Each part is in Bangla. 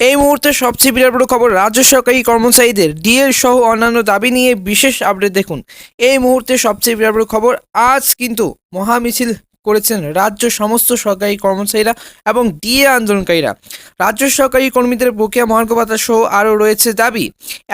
এই মুহূর্তে সবচেয়ে বিরাট বড় খবর, রাজ্য সরকারি কর্মচারীদের ডিএ সহ অন্যান্য দাবি নিয়ে বিশেষ আপডেট দেখুন। এই মুহূর্তে সবচেয়ে বিরাট বড় খবর, আজ কিন্তু মহামিছিল করেছেন রাজ্য সমস্ত সরকারি কর্মচারীরা এবং ডিএ আন্দোলনকারীরা। রাজ্য সরকারি কর্মীদের বকেয়া মহার্ঘ ভাতা সহ আরও রয়েছে দাবি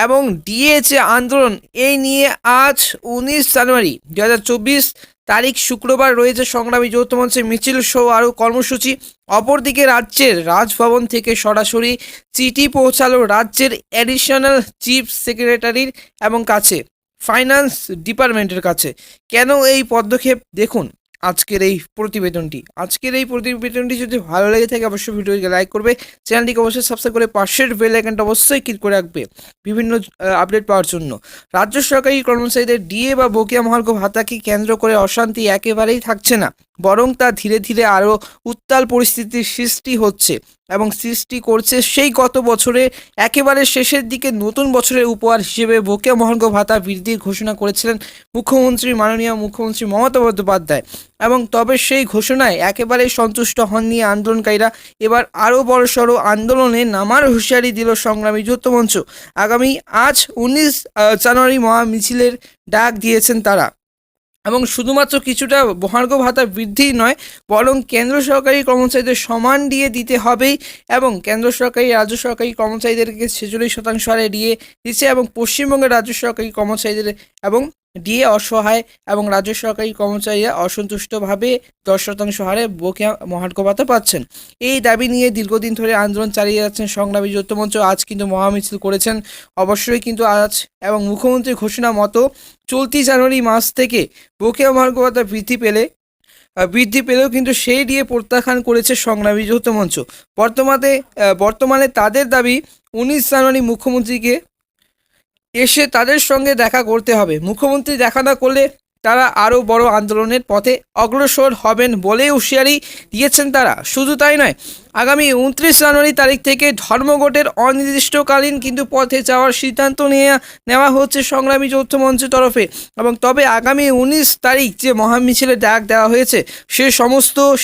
এবং ডিএ যে আন্দোলন, এই নিয়ে আজ 19 জানুয়ারি 2024 তারিখ শুক্রবার রয়েছে সংগ্রামী যৌথ মঞ্চের মিছিল সহ আরও কর্মসূচি। অপরদিকে রাজ্যের রাজভবন থেকে সরাসরি চিঠি পৌঁছালো রাজ্যের অ্যাডিশনাল চিফ সেক্রেটারির এবং কাছে ফাইন্যান্স ডিপার্টমেন্টের কাছে। কেন এই পদক্ষেপ, দেখুন আজকের এই প্রতিবেদনটি যদি ভালো লেগে থাকে অবশ্যই ভিডিওটিকে লাইক করবে, চ্যানেলটিকে অবশ্যই সাবস্ক্রাইব করে পাশের বেল আইকনটা অবশ্যই ক্লিক করে রাখবে বিভিন্ন আপডেট পাওয়ার জন্য। রাজ্য সরকারি কর্মচারীদের ডিএ বা বকেয়া মহার্ঘ ভাতাকে কেন্দ্র করে অশান্তি একেবারেই থাকছে না, বরং তা ধীরে ধীরে আরও উত্তাল পরিস্থিতির সৃষ্টি হচ্ছে এবং সৃষ্টি করছে। সেই গত বছরে একেবারে শেষের দিকে নতুন বছরের উপহার হিসেবে বকেয়া মহার্ঘ ভাতা বৃদ্ধির ঘোষণা করেছিলেন মাননীয় মুখ্যমন্ত্রী মমতা বন্দ্যোপাধ্যায়, এবং তবে সেই ঘোষণায় একেবারেই সন্তুষ্ট হননি আন্দোলনকারীরা। এবার আরও বড়সড় আন্দোলনে নামার হুঁশিয়ারি দিল সংগ্রামী যৌথ মঞ্চ। আজ 19 জানুয়ারি মহামিছিলের ডাক দিয়েছেন তারা, এবং শুধুমাত্র কিছুটা মহার্ঘ ভাতা বৃদ্ধি নয়, বরং কেন্দ্র সরকারি কর্মচারীদের সমান ডিএ দিতে হবেই, এবং কেন্দ্র সরকারি রাজ্য সরকারি কর্মচারীদেরকে 46% হারে ডিএ দিচ্ছে, এবং পশ্চিমবঙ্গের রাজ্য সরকারি কর্মচারীদের এবং ডিএ অসহায় এবং রাজ্য সরকারি কর্মচারীরা অসন্তুষ্টভাবে 10% হারে বকেয়া মহার্ঘ ভাতা পাচ্ছেন। এই দাবি নিয়ে দীর্ঘদিন ধরে আন্দোলন চালিয়ে যাচ্ছেন সংগ্রামী যৌথ মঞ্চ। আজ কিন্তু মহামিছিল করেছেন অবশ্যই, কিন্তু আজ এবং মুখ্যমন্ত্রীর ঘোষণা মতো চলতি জানুয়ারি মাস থেকে বকেয়া মহার্ঘ ভাতা বৃদ্ধি পেলেও কিন্তু সেই ডিএ প্রত্যাখ্যান করেছে সংগ্রামী যৌথ মঞ্চ। বর্তমানে তাদের দাবি 19 জানুয়ারি মুখ্যমন্ত্রীকে এসে তাদের সঙ্গে দেখা করতে হবে। মুখ্যমন্ত্রী দেখা না করলে তারা আরও বড় আন্দোলনের পথে অগ্রসর হবেন বলে হুঁশিয়ারি দিয়েছেন তারা। শুধু তাই নয়, আগামী 29 জানুয়ারি তারিখ থেকে ধর্মঘটের অনির্দিষ্টকালীন কিন্তু পথে যাওয়ার সিদ্ধান্ত নেওয়া হচ্ছে সংগ্রামী যৌথ মঞ্চের তরফে। এবং তবে আগামী 19 তারিখ যে মহামিছিলের ডাক দেওয়া হয়েছে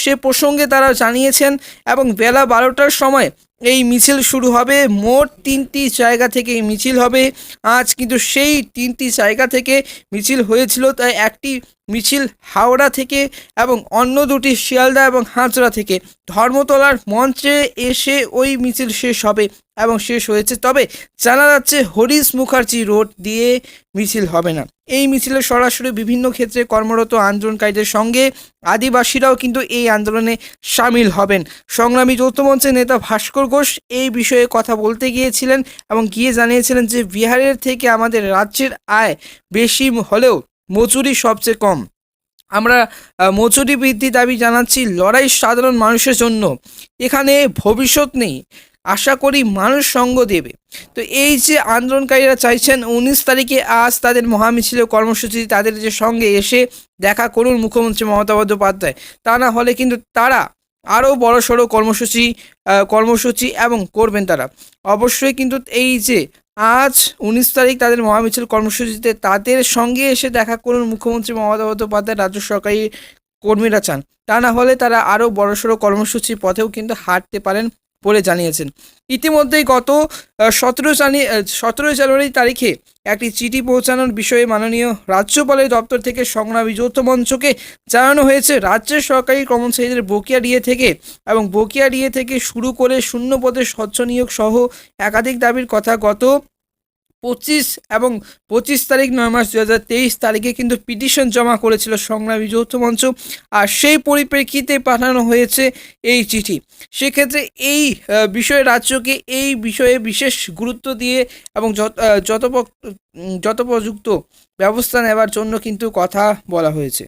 সে প্রসঙ্গে তারা জানিয়েছেন, এবং বেলা 12টার সময় এই মিছিল শুরু হবে। মোট 3টি জায়গা থেকে এই মিছিল হবে। আজ কিন্তু সেই 3টি জায়গা থেকে মিছিল হয়েছিল, তাই একটি মিছিল হাওড়া থেকে এবং অন্য দুটি শিয়ালদা এবং হাজরা থেকে। ধর্মতলার মঞ্চে এসে ওই মিছিল শেষ হবে এবং শেষ হয়েছে, তবে জানা যাচ্ছে হরিশ মুখার্জি রোড দিয়ে মিছিল হবে না। এই মিছিলে সরাসরি বিভিন্ন ক্ষেত্রে কর্মরত আন্দোলনকারীদের সঙ্গে আদিবাসীরাও কিন্তু এই আন্দোলনে সামিল হবেন। সংগ্রামী যৌথ মঞ্চের নেতা ভাস্কর ঘোষ এই বিষয়ে কথা বলতে গিয়েছিলেন এবং গিয়ে জানিয়েছিলেন যে বিহারের থেকে আমাদের রাজ্যের আয় বেশি হলেও মজুরি সবচেয়ে কম। আমরা মজুরি বৃদ্ধি দাবি জানাচ্ছি, লড়াই সাধারণ মানুষের জন্য, এখানে ভবিষ্যৎ নেই, আশা করি মানুষ সঙ্গ দেবে। তো এই যে আন্দোলনকারীরা চাইছেন 19 তারিখে আজ তাদের মহামিছিল কর্মসূচি, তাদের যে সঙ্গে এসে দেখা করুন মুখ্যমন্ত্রী মমতা বন্দ্যোপাধ্যায়, তা না হলে কিন্তু তারা আরও বড়সড় কর্মসূচি এবং করবেন তারা অবশ্যই। কিন্তু এই যে আজ 19 তারিখ তাদের মহামিছিল কর্মসূচিতে তাদের সঙ্গে এসে দেখা করুন মুখ্যমন্ত্রী মমতা বন্দ্যোপাধ্যায়, রাজ্য সরকারি কর্মীরা চান, তা না হলে তারা আরও বড়সড় কর্মসূচির পথেও কিন্তু হাঁটতে পারেন বলে জানিয়েছেন। ইতিমধ্যেই গত 17 জানুয়ারি তারিখে একটি চিঠি পৌঁছানোর বিষয়ে মাননীয় রাজ্যপালের দপ্তর থেকে সংগ্রামী যৌথ মঞ্চকে জানানো হয়েছে রাজ্যের সরকারি কর্মচারীদের বকেয়া ডিএ থেকে শুরু করে শূন্য পদে স্বচ্ছ নিয়োগ সহ একাধিক দাবির কথা গত 25 তারিখ 9 মার্চ 2023 তারিখে কিন্তু পিটিশন জমা করেছিল সংগ্রামী যৌথ মঞ্চ, আর সেই পরিপ্রেক্ষিতে পাঠানো হয়েছে এই চিঠি। সেক্ষেত্রে এই বিষয়ে রাজ্যকে এই বিষয়ে বিশেষ গুরুত্ব দিয়ে এবং যথোপযুক্ত ব্যবস্থা নেওয়ার জন্য কিন্তু কথা বলা হয়েছে।